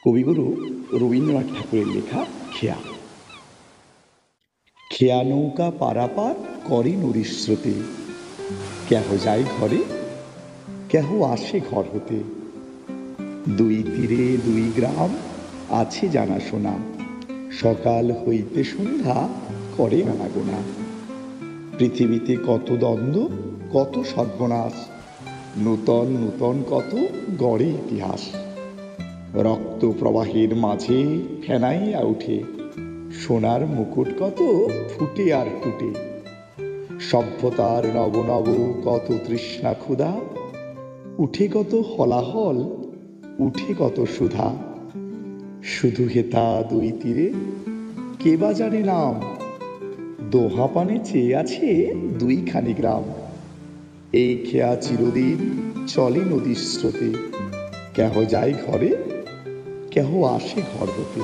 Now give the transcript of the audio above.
কবিগুরু রবীন্দ্রনাথ ঠাকুরের লেখা খেয়া। খেয়া নৌকা পারাপার করে নদীর স্রোতে, কেহ যায় ঘরে, কেহ আসে ঘর হতে। দুই তীরে দুই গ্রাম আছে জানাশোনা, সকাল হইতে সন্ধ্যা করে আনাগোনা। পৃথিবীতে কত দ্বন্দ্ব, কত সর্বনাশ, নূতন নূতন কত গড়ে ইতিহাস। রক্ত প্রবাহের মাঝে ফেনাইয়া উঠে, সোনার মুকুট কত ফুটে আর টুটে। সভ্যতার নব নব কত তৃষ্ণা ক্ষুধা, উঠে কত হলাহল, উঠে কত সুধা। শুধু হেতা দুই তীরে কে বা জানে নাম, দোহা পানে চেয়ে আছে দুইখানি গ্রাম। এই খেয়া চিরদিন চলে নদীর স্রোতে, কেহ যায় ঘরে, কেহ আসে ঘর হতে।